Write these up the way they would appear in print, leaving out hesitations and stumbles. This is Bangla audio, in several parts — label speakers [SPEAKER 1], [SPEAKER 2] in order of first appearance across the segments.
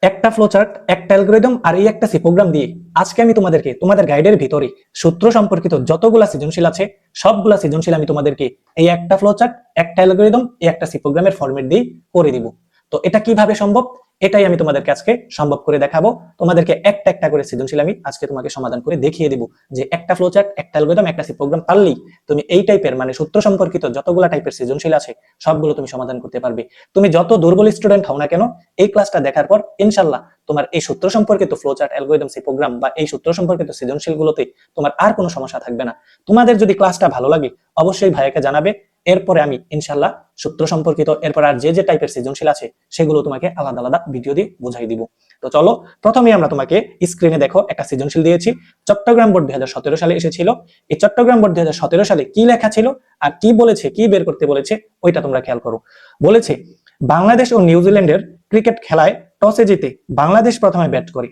[SPEAKER 1] একটা ফ্লোচার্ট, একটা অ্যালগরিদম আর এই একটা সি প্রোগ্রাম দিয়ে আজকে আমি তোমাদেরকে তোমাদের গাইডের ভিতরে সূত্র সম্পর্কিত যতগুলা সৃজনশীল আছে সবগুলা সৃজনশীল আমি তোমাদেরকে এই একটা ফ্লোচার্ট, একটা অ্যালগরিদম, এই একটা সি প্রোগ্রামের ফরম্যাট দিয়ে করে দিব। তো এটা কিভাবে সম্ভব, এটাই আমি তোমাদেরকে আজকে সম্ভব করে দেখাবো। তোমাদেরকে একটা একটা করে সৃজনশীল আমি আজকে তোমাকে সমাধান করে দেখিয়ে দিব যে একটা ফ্লোচার্ট, একটা অ্যালগরিদম, একটা সি প্রোগ্রাম পারলেই তুমি এই টাইপের মানে সূত্র সম্পর্কিত যতগুলা টাইপের সৃজনশীল আছে সবগুলো তুমি সমাধান করতে পারবে। তুমি যত দুর্বল স্টুডেন্ট হও না কেন, এই ক্লাসটা দেখার পর ইনশাআল্লাহ তোমার এই সূত্র সম্পর্কিত ফ্লোচার্ট, অ্যালগরিদম, সি প্রোগ্রাম বা এই সূত্র সম্পর্কিত সৃজনশীল গুলোতে তোমার আর কোনো সমস্যা থাকবে না। তোমাদের যদি ক্লাসটা ভালো লাগে অবশ্যই ভাইয়াকে জানাবে, এরপরে আমি ইনশাআল্লাহ সূত্র সম্পর্কিত এরপর আর যে যে টাইপের সৃজনশীল আছে সেগুলো তোমাকে আলাদা আলাদা ভিডিও দিয়ে বুঝাই দিব। তো চলো, প্রথমে আমরা তোমাকে স্ক্রিনে দেখো একটা সৃজনশীল দিয়েছি, চট্টগ্রাম বোর্ড 2017 সালে এসেছিল। এই চট্টগ্রাম বোর্ড 2017 সালে কি লেখা ছিল আর কি বলেছে, কি বের করতে বলেছে ওইটা তোমরা খেয়াল করো। বলেছে বাংলাদেশ ও নিউজিল্যান্ডের ক্রিকেট খেলায় টসে জিতে বাংলাদেশ প্রথমে ব্যাট করে।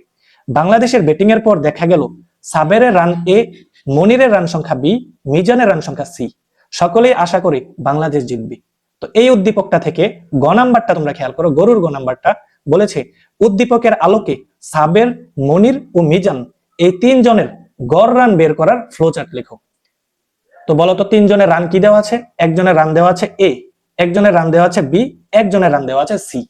[SPEAKER 1] বাংলাদেশের ব্যাটিং এর পর দেখা গেল সাবেরের রান এ, মনিরের রান সংখ্যা বি, মিজানের রান সংখ্যা সি। সকলেই আশা করি বাংলাদেশ জিতবে। তো এই উদ্দীপকটা থেকে গ নাম্বারটা তোমরা খেয়াল করো, গরুর গ নাম্বারটা বলেছে উদ্দীপকের আলোকে সাবের, মনির ও মিজান এই তিনজনের গড় রান বের করার ফ্লোচার্ট লেখো। তো বলতো তিনজনের রান কি দেওয়া আছে? একজনের রান দেওয়া আছে এ, একজনের রান দেওয়া আছে বি, একজনের রান দেওয়া আছে সি।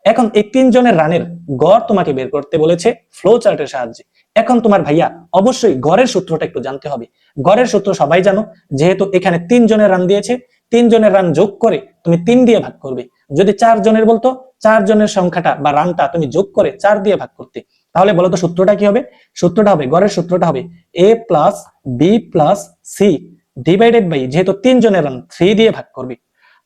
[SPEAKER 1] এখন এই তিনজনের রানের গড় তোমাকে বের করতে বলেছে ফ্লো চার্টের সাহায্যে। এখন তোমার ভাইয়া অবশ্যই গড়ের সূত্রটা একটু জানতে হবে। গড়ের সূত্র সবাই জানো, যেহেতু এখানে তিনজনের রান দিয়েছে, তিনজনের রান যোগ করে তুমি 3 দিয়ে ভাগ করবে। যদি 4 জনের বলতো 4 জনের সংখ্যাটা বা রানটা তুমি যোগ করে 4 দিয়ে ভাগ করতে, তাহলে বলতো সূত্রটা কি হবে? সূত্রটা হবে, গড়ের সূত্রটা হবে A plus B plus C divided by, যেহেতু 3 জনের রান 3 দিয়ে ভাগ করবে।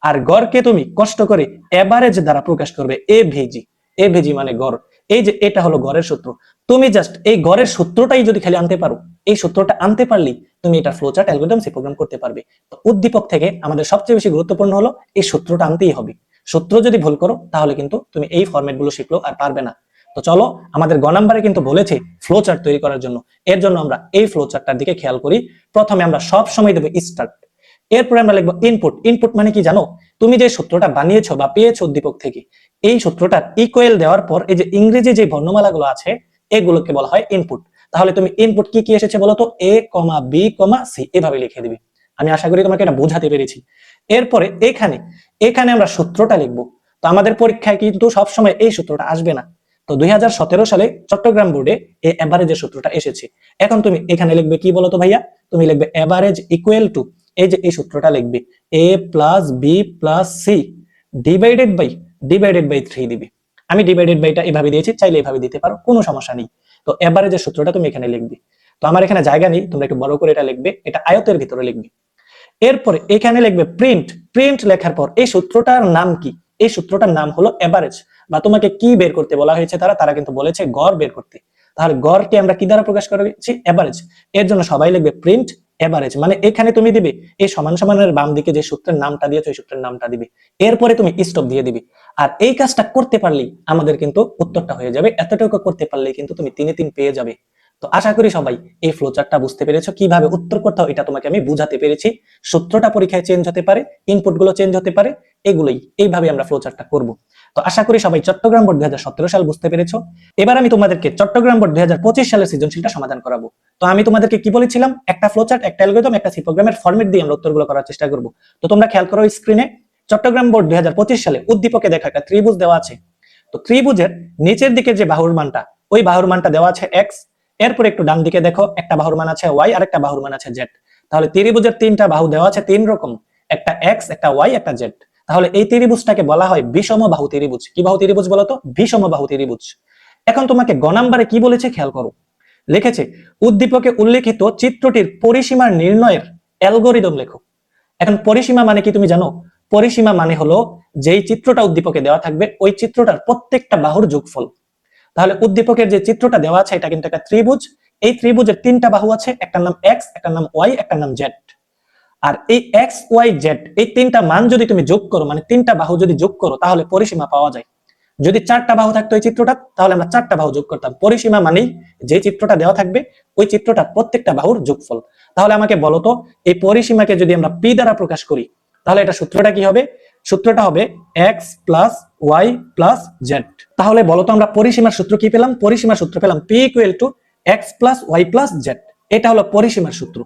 [SPEAKER 1] আর গড়কে তুমি কষ্ট করে এভারেজ দ্বারা প্রকাশ করবে, এভিজি। এভিজি মানে গড়। এই যে এটা হলো গড়ের সূত্র। তুমি জাস্ট এই গড়ের সূত্রটাই যদি খালি আনতে পারো, এই সূত্রটা আনতে পারলেই তুমি এটা ফ্লোচার্ট, অ্যালগরিদম, সি প্রোগ্রাম করতে পারবে। তো উদ্দীপক থেকে আমাদের সবচেয়ে বেশি গুরুত্বপূর্ণ হলো এই সূত্রটা আনতেই হবে। সূত্র যদি ভুল করো তাহলে কিন্তু তুমি এই ফরম্যাট গুলো শিখলেও আর পারবে না। তো চলো, আমাদের গ নাম্বারে কিন্তু বলেছে ফ্লোচার্ট তৈরি করার জন্য। এর জন্য আমরা এই ফ্লোচার্টটার দিকে খেয়াল করি। প্রথমে আমরা সব সময় দেবো স্টার্ট, এরপরে আমরা লিখবো ইনপুট। ইনপুট মানে কি জানো? তুমি যে সূত্রটা বানিয়েছো বা পেয়েছো উদ্দীপক থেকে, এই সূত্রটার ইকুয়াল দেওয়ার পর এই যে ইংরেজি যে বর্ণমালাগুলো আছে এগুলোকে বলা হয় ইনপুট। তাহলে তুমি ইনপুট কি কি এসেছে বলো তো? এ কমা বি কমা সি এভাবে লিখে দিবি। আমি আশা করি তোমাকে এটা বোঝাতে পেরেছি। এরপরে এখানে এখানে আমরা সূত্রটা লিখবো। তো আমাদের পরীক্ষায় কিন্তু সবসময় এই সূত্রটা আসবে না। তো 2017 সালে চট্টগ্রাম বোর্ডে এই এভারেজের সূত্রটা এসেছে। এখন তুমি এখানে লিখবে কি বলতো ভাইয়া? তুমি লিখবে এভারেজ ইকুয়াল টু, এই যে এই সূত্রটা লিখবে A plus B plus C divided by 3 দিবে। আমি ডিভাইডেড বাইটা এভাবে দিয়েছি, চাইলে এভাবে দিতে পারো, কোনো সমস্যা নেই। তো এভারেজের সূত্রটা তুমি এখানে লিখবে। তো আমার এখানে জায়গা নেই, তোমরা একটু বড় করে এটা লিখবে, এটা আয়তের ভিতরে লিখবে। এরপরে এখানে লিখবে প্রিন্ট। প্রিন্ট লেখার পর এই সূত্রটার নাম কি? এই সূত্রটার নাম হলো এভারেজ। বা তোমাকে কি বের করতে বলা হয়েছে? তারা কিন্তু বলেছে গড় বের করতে। তাহলে গড়কে আমরা কি দ্বারা প্রকাশ করেছি? এভারেজ। এর জন্য সবাই লিখবে প্রিন্ট এভারেজ। মানে এখানে তুমি দিবে এই সমান সমানের বাম দিকে যে সূত্রের নামটা দিয়েছো এই সূত্রের নামটা দিবে, এরপরে তুমি স্টপ দিয়ে দিবে। আর এই কাজটা করতে পারলেই আমাদের কিন্তু উত্তরটা হয়ে যাবে। এতটুকু করতে পারলেই কিন্তু তুমি 3-3 পেয়ে যাবে। তো আশা করি সবাই এই ফ্লোচার্টটা বুঝতে পেরেছো, কিভাবে উত্তর করতে হয় এটা তোমাকে আমি বুঝাতে পেরেছি। সূত্রটা পরীক্ষায় চেঞ্জ হতে পারে, ইনপুট গুলো চেঞ্জ হতে পারে, এগুলোই এইভাবে আমরা ফ্লোচার্টটা করব। তো আশা করি সবাই চট্টগ্রাম বোর্ড 2017 সাল বুঝতে পেরেছো। এবার আমি তোমাদেরকে চট্টগ্রাম বোর্ড 2025 সালের সৃজনশীলটা সমাধান করাবো। তো আমি তোমাদেরকে কি বলেছিলাম? একটা ফ্লোচার্ট, একটা অ্যালগরিদম, একটা সি প্রোগ্রামের ফরম্যাট দিয়ে আমরা উত্তরগুলো করার চেষ্টা করব। তো তোমরা খেয়াল করো স্ক্রিনে, চট্টগ্রাম বোর্ড 2025 সালে উদ্দীপকে দেখা একটা ত্রিভুজ দেওয়া আছে। তো ত্রিভুজের নিচের দিকে যে বাহুর মানটা, ওই বাহুর মানটা দেওয়া আছে x। এরপর একটু ডান দিকে দেখো, একটা বাহুর মান আছে y আর একটা বাহুর মান আছে z। তাহলে ত্রিভুজের 3টা বাহু দেওয়া আছে 3 রকম, একটা x, একটা y, একটা z। তাহলে এই ত্রিভুজটাকে বলা হয় বিষম বাহু ত্রিভুজ। কি বাহু ত্রিভুজ বলতো? বিষম বাহু ত্রিভুজ। এখন তোমাকে গ নাম্বারে কি বলেছে খেয়াল করো, লিখেছে উদ্দীপকে উল্লেখিত চিত্রটির পরিসীমার নির্ণয়ের অ্যালগরিদম লেখো। এখন পরিসীমা মানে কি তুমি জানো? পরিসীমা মানে হলো যেই চিত্রটা উদ্দীপকে দেওয়া থাকবে ওই চিত্রটার প্রত্যেকটা বাহুর যোগফল। তাহলে উদ্দীপকের যে চিত্রটা দেওয়া আছে এটা কিন্তু একটা ত্রিভুজ। এই ত্রিভুজের 3টা বাহু আছে, একটার নাম x, একটার নাম y, একটার নাম z। আর এই x, y, z এই 3টা মান যদি তুমি যোগ করো, মানে 3টা বাহু যদি যোগ করো তাহলে পরিসীমা পাওয়া যায়। যদি 4টা বাহু থাকতো এই চিত্রটা, তাহলে আমরা 4টা বাহু যোগ করতাম। পরিসীমা মানেই যে চিত্রটা দেওয়া থাকবে ওই চিত্রটার প্রত্যেকটা বাহুর যোগফল। তাহলে আমাকে বলো তো, এই পরিসীমাকে যদি আমরা p দ্বারা প্রকাশ করি তাহলে এটা সূত্রটা কি হবে? সূত্রটা হবে x plus y plus z. তাহলে বলো তো আমরা পরিসীমার সূত্র কি পেলাম? পরিসীমার সূত্র পেলাম P equal to x plus y plus z. এটা হলো পরিসীমার সূত্র।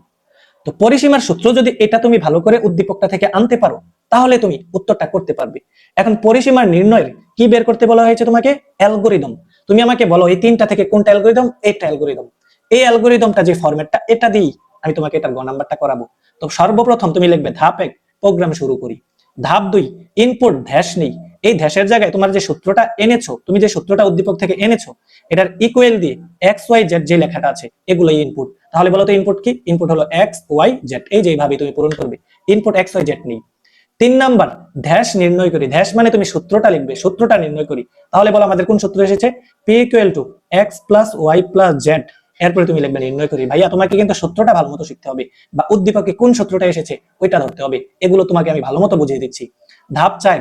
[SPEAKER 1] তো পরিসীমার সূত্র যদি এটা তুমি ভালো করে উদ্দীপকটা থেকে আনতে পারো তাহলে তুমি উত্তরটা করতে পারবে। এখন পরিসীমার নির্ণয়ের কি বের করতে বলা হয়েছে তোমাকে? অ্যালগরিদম। তুমি আমাকে বলো এই তিনটা থেকে কোনটা অ্যালগরিদম? এটা অ্যালগরিদম। এই অ্যালগরিদমটা যে ফরম্যাটটা এটা দিই আমি তোমাকে এটার গ নাম্বারটা করাবো। তো সর্বপ্রথম তুমি লিখবে ধাপ 1 প্রোগ্রাম শুরু করি। ধাপ 2 ইনপুট ধ্যাস নেই। এই ধ্যাসের জায়গায় তোমার যে সূত্রটা এনেছো, তুমি যে সূত্রটা উদ্দীপক থেকে এনেছো এটার ইকুয়াল দিয়ে এক্স ওয়াই জেড যে লেখাটা আছে এগুলোই ইনপুট। তাহলে বলো তো ইনপুট কি? ইনপুট হলো এক্স ওয়াই জেড। এই যে এইভাবে তুমি পূরণ করবে। ইনপুট এক্স ওয়াই জেড নেই। 3 নাম্বার ধ্যাস নির্ণয় করি। ধ্যাস মানে তুমি সূত্রটা লিখবে, সূত্রটা নির্ণয় করি। তাহলে বলো আমাদের কোন সূত্র এসেছে? P equal to x plus y plus z. এরপরে তুমি লিখবে নির্ণয় করি। ভাইয়া তোমাকে কিন্তু সূত্রটা ভালো মতো শিখতে হবে, বা উদ্দীপকে কোন সূত্রটা এসেছে ওইটা ধরতে হবে। এগুলো তোমাকে আমি ভালো মতো বুঝিয়ে দিচ্ছি। ধাপ 4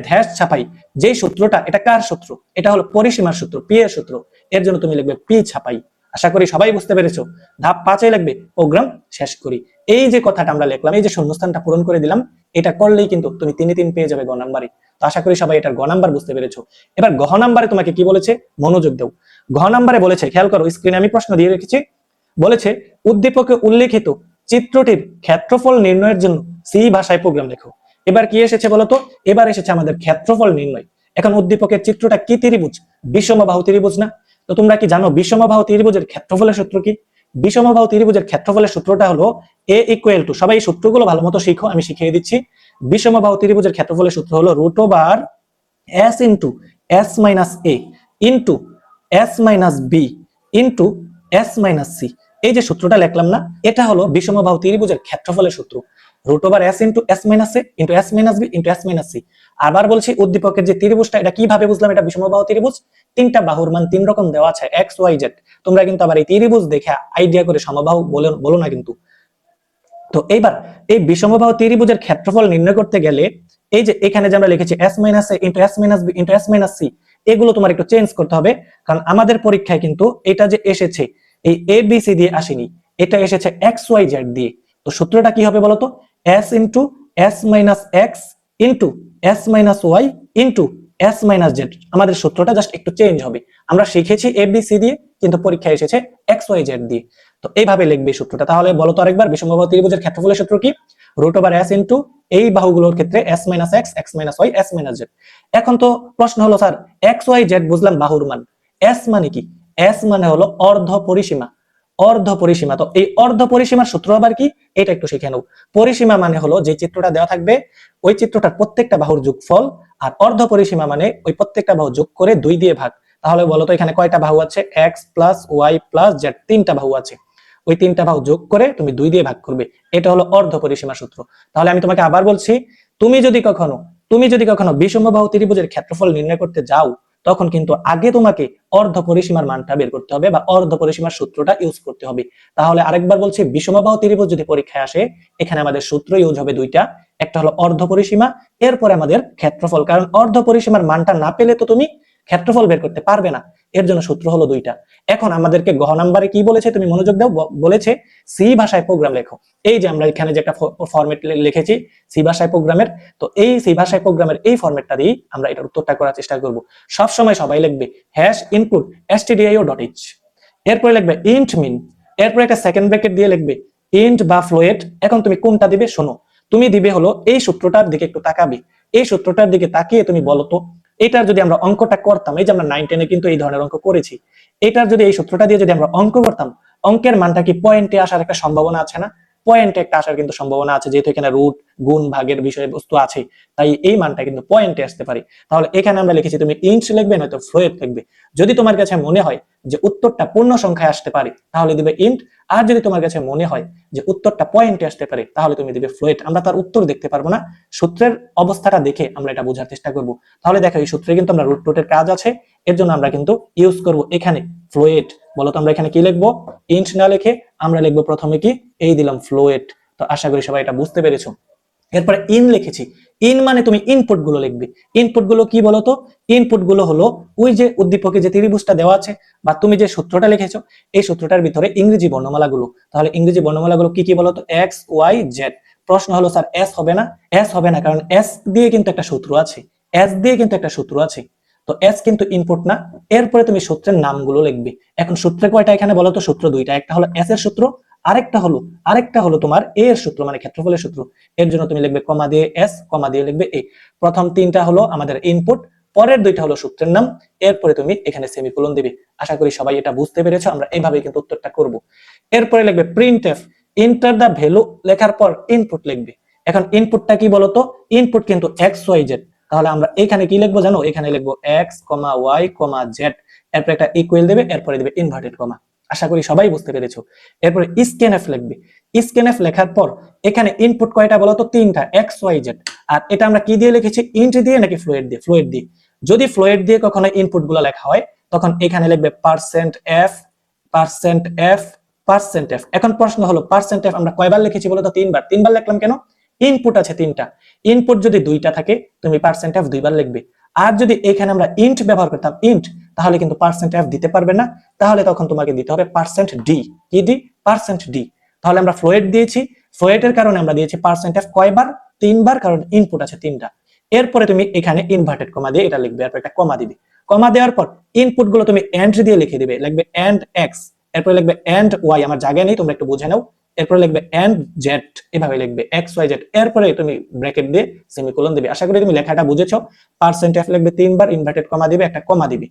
[SPEAKER 1] ধ্যাস ছাপাই। যে সূত্রটা, এটা কার সূত্র? এটা হলো পরিসীমার সূত্র, পি এর সূত্র। এর জন্য তুমি লিখবে পি ছাপাই। আশা করি সবাই বুঝতে পেরেছো। ধাপ 5 লিখবে প্রোগ্রাম শেষ করি। এই যে কথাটা আমরা লিখলাম, এই যে শূন্যস্থানটা পূরণ করে দিলাম, এটা করলেই কিন্তু তুমি 3 পেয়ে যাবে গ নাম্বারে। তো আশা করি সবাই এটার গ নাম্বার বুঝতে পেরেছো। এবার গ নাম্বারে তোমাকে কি বলেছে? মনোযোগ দাও। ঘ নাম্বারে বলেছে, খেয়াল করো, স্ক্রিনে আমি প্রশ্ন দিয়ে রেখেছি। বলেছে উদ্দীপকে উল্লেখিত চিত্রটির ক্ষেত্রফল নির্ণয়ের জন্য সি ভাষায় প্রোগ্রাম লেখো। এবার কি এসেছে বলতো? এবার এসেছে আমাদের ক্ষেত্রফল নির্ণয়। এখন উদ্দীপকের চিত্রটা কি ত্রিভুজ? বিষমবাহু ত্রিভুজ না? তো তোমরা কি জানো বিষমবাহু ত্রিভুজের ক্ষেত্রফলের সূত্র কি? বিষমবাহু ত্রিভুজের ক্ষেত্রফলের সূত্রটা হলো এ ইকুয়াল টু, সবাই সূত্রগুলো ভালো মতো শিখো, আমি শিখিয়ে দিচ্ছি। বিষমবাহু ত্রিভুজের ক্ষেত্রফলের সূত্র হলো root over S into S minus A into S minus B into S minus C. এই যে সূত্রটা লিখলাম না, এটা হলো বিষমবাহু ত্রিভুজের ক্ষেত্রফলের সূত্র। Root over S into S minus A into S minus B into S minus C. আবার বলছি, উদ্দীপকের যে ত্রিভুজটা, এটা কিভাবে বুঝলাম এটা বিষমবাহু ত্রিভুজ? তিনটা বাহুর মান 3 রকম দেওয়া আছে, এক্স ওয়াই জেড। তোমরা কিন্তু আবার এই ত্রিভুজ দেখে আইডিয়া করে সমবাহু বলো না কিন্তু। তো এইবার এই বিষমবাহু ত্রিভুজের ক্ষেত্রফল নির্ণয় করতে গেলে এই যে এখানে যে আমরা লিখেছি S minus A into S minus B into S minus C, এগুলো তোমার একটু চেঞ্জ করতে হবে। কারণ আমাদের পরীক্ষায় কিন্তু এটা যে এসেছে এই এ বি সি দিয়ে আসেনি, এটা এসেছে এক্স ওয়াই জেড দিয়ে। তো সূত্রটা কি হবে বলতো? S into S minus x into S minus y into S minus z. আমাদের সূত্রটা জাস্ট একটু চেঞ্জ হবে। আমরা শিখেছি এ বি সি দিয়ে, কিন্তু পরীক্ষায় এসেছে এক্স ওয়াই জেড দিয়ে। তো এইভাবে লিখবে সূত্রটা। তাহলে বলো তো আরেকবার, বিষমবাহু ত্রিভুজের ক্ষেত্রফলের সূত্র কি? রুট ওভার এস ইন্টু এই বাহুগুলোর ক্ষেত্রে s minus x, x minus y, s minus z. এখন তো প্রশ্ন হলো স্যার এক্স ওয়াই জেড বুঝলাম বাহুর মান, এস মানে কি? এস মানে হলো অর্ধ পরিসীমা। অর্ধ পরিসীমা, তো এই অর্ধ পরিসীমার সূত্র আবার কি এটা একটু শিখে নাও। পরিসীমা মানে হলো যে চিত্রটা দেওয়া থাকবে ওই চিত্রটার প্রত্যেকটা বাহুর যোগফল, আর অর্ধ পরিসীমা মানে ওই প্রত্যেকটা বাহু যোগ করে 2 দিয়ে ভাগ। তাহলে বলতো এখানে কয়টা বাহু আছে? X plus y plus z, 3টা বাহু আছে। ওই 3টা বাহু যোগ করে তুমি 2 দিয়ে ভাগ করবে। এটা হলো অর্ধ পরিসীমা সূত্র। তাহলে আমি তোমাকে আবার বলছি, তুমি যদি কখনো বিষমবাহু ত্রিভুজের ক্ষেত্রফল নির্ণয় করতে যাও, তখন কিন্তু আগে তোমাকে অর্ধ পরিসীমার মানটা বের করতে হবে, বা অর্ধ পরিসীমার সূত্রটা ইউজ করতে হবে। তাহলে আরেকবার বলছি, বিষমবাহু ত্রিভুজ যদি পরীক্ষায় আসে, এখানে আমাদের সূত্র ইউজ হবে 2টা। একটা হলো অর্ধ পরিসীমা, এরপরে আমাদের ক্ষেত্রফল। কারণ অর্ধ পরিসীমার মানটা না পেলে তো তুমি ক্ষেত্রফল বের করতে পারবে না। এর জন্য সূত্র হলো 2টা। এখন আমাদেরকে গ নাম্বারে কি বলেছে তুমি মনোযোগ দাও। বলেছে সি ভাষায় প্রোগ্রাম লেখো। এই যে আমরা এখানে যে একটা ফরম্যাট লিখেছি সি ভাষায় প্রোগ্রামের, তো এই সি ভাষায় প্রোগ্রামের এই ফরম্যাটটা দিয়ে আমরা এটার উত্তরটা করার চেষ্টা করব। সব সময় সবাই লিখবে হ্যাশ ইনক্লুড stdio.h, এরপরে লিখবে ইন্ট মিন, এরপর একটা সেকেন্ড ব্র্যাকেট দিয়ে লিখবে ইন্ট বা ফ্লোয়েট। এখন তুমি কোনটা দিবে শোনো, তুমি দিবে হলো এই সূত্রটার দিকে একটু তাকাবে। এই সূত্রটার দিকে তাকিয়ে তুমি বলো তো, এটার যদি আমরা অঙ্কটা করতাম, এই যে আমরা 9 10 কিন্তু এই ধরনের অঙ্ক করেছি, এটার যদি এই সূত্রটা দিয়ে যদি আমরা অঙ্ক করতাম, অঙ্কের মানটা কি পয়েন্টে আসার একটা সম্ভাবনা আছে না? পয়েন্টে একটা আসার কিন্তু সম্ভাবনা আছে, যেহেতু এখানে রুট গুণ ভাগের বিষয়বস্তু আছে, তাই এই মানটা কিন্তু পয়েন্টে আসতে পারে। তাহলে এখানে আমরা লিখেছি তুমি ইন্ট লিখবে নয়তো ফ্লোয়েট লিখবে। যদি তোমার কাছে মনে হয় যে উত্তরটা পূর্ণ সংখ্যায় আসতে পারে তাহলে দিবে ইন্ট, আর যদি তোমার কাছে মনে হয় যে উত্তরটা পয়েন্টে আসতে পারে তাহলে তুমি দিবে ফ্লোয়েট। আমরা তার উত্তর দেখতে পারবো না, সূত্রের অবস্থাটা দেখে আমরা এটা বোঝার চেষ্টা করব। তাহলে দেখো এই সূত্রে কিন্তু আমরা রুট রুটের কাজ আছে, এর জন্য আমরা কিন্তু ইউজ করব এখানে ফ্লোয়েট। বলো তো আমরা এখানে কি লিখবো? ইন্ট না লিখে আমরা লিখবো প্রথমে কি, এই দিলাম ফ্লোয়েট। তো আশা করি সবাই এটা বুঝতে পেরেছো। এরপরে ইন লিখেছি, ইন মানে তুমি ইনপুট গুলো লিখবে। ইনপুট গুলো কি বলতো? ইনপুট গুলো হলো ওই যে উদ্দীপকে যে ত্রিভুজটা দেওয়া আছে বা তুমি যে সূত্রটা লিখেছো এই সূত্রটার ভিতরে ইংরেজি বর্ণমালা গুলো। তাহলে ইংরেজি বর্ণমালা গুলো কি কি বলতো? X y z. প্রশ্ন হলো স্যার এস হবে না, এস হবে না কারণ এস দিয়ে কিন্তু একটা সূত্র আছে, এস দিয়ে কিন্তু একটা সূত্র আছে, তো এস কিন্তু ইনপুট না। এরপরে তুমি সূত্রের নামগুলো লিখবে। এখন সূত্রে কয়টা এখানে বলো তো? সূত্র দুইটা, একটা হলো এস এর সূত্র, আরেকটা হলো তোমার এ এর সূত্র, মানে ক্ষেত্রফলের সূত্র। এর জন্য তুমি লিখবে কমা দিয়ে এস, কমা দিয়ে লিখবে এ। প্রথম তিনটা হলো আমাদের ইনপুট, পরের দুইটা হলো সূত্রের নাম, এরপরে তুমি এখানে সেমিকোলন দিবে। আশা করি সবাই এটা বুঝতে পেরেছো। আমরা এইভাবে কিন্তু উত্তরটা করব। এরপরে লিখবে প্রিন্টএফ, এন্টার দা ভ্যালু লেখার পর ইনপুট লিখবে। এখন ইনপুটটা কি বলতো? ইনপুট কিন্তু এক্স ওয়াই জেড। তাহলে আমরা এখানে কি লিখবো জানো? এখানে লিখবো এক্স কমা ওয়াই কমা জেড, এরপর একটা ইকুয়াল দেবে, এরপরে দেবে ইনভার্টেড কমা। আশা করি সবাই বুঝতে পেরেছো। এরপরে স্ক্যানএফ লিখবে। স্ক্যানএফ লেখার পর এখানে ইনপুট কয়টা বলতো? তিনটা, এক্স ওয়াই জেড। আর এটা আমরা কি দিয়ে লিখেছি? ইন্ট দিয়ে নাকি ফ্লোয়েট দিয়ে? ফ্লোয়েট দিয়ে। যদি ফ্লোয়েট দিয়ে কখনো ইনপুট গুলো লেখা হয় তখন এখানে লিখবে percent F, percent F, percent F. এখন প্রশ্ন হলো পার্সেন্ট এফ আমরা কয়বার লিখেছি বলতো? তিনবার। তিনবার লিখলাম কেন? ইনপুট আছে তিনটা, ইনপুট যদি দুইটা থাকে তুমি পার্সেন্ট এফ দুইবার লিখবে। আর যদি এখানে আমরা ইন্ট ব্যবহার করতাম, ইন্ট, তাহলে কিন্তু পার্সেন্ট এফ দিতে পারবে না, তাহলে তখন তোমাকে দিতে হবে পার্সেন্ট ডি। কি ডি? Percent D. তাহলে আমরা ফ্লোয়েট দিয়েছি, ফ্লোয়েটের কারণে আমরা দিয়েছি পার্সেন্ট এফ কয়বার? তিনবার, কারণ ইনপুট আছে তিনটা। এরপরে তুমি এখানে ইনভার্টেড কমা দিয়ে এটা লিখবে, এরপর একটা কমা দিবে। কমা দেওয়ার পর ইনপুট গুলো তুমি এন্ড দিয়ে লিখে দিবে, লিখবে এন্ড এক্স, এরপরে লিখবে এন্ড ওয়াই, আমার জায়গায় নেই তোমরা একটু বুঝে নাও। এরপরে লিখবে এন্ড জেড, এভাবে লিখবে এক্স ওয়াই জেড, এরপরে তুমি ব্র্যাকেট দিয়ে সেমিকোলন দিবে। আশা করি তুমি লেখাটা বুঝেছো। পার্সেন্ট এফ লিখবে তিনবার, ইনভার্টেড কমা দিবে, একটা কমা দিবে।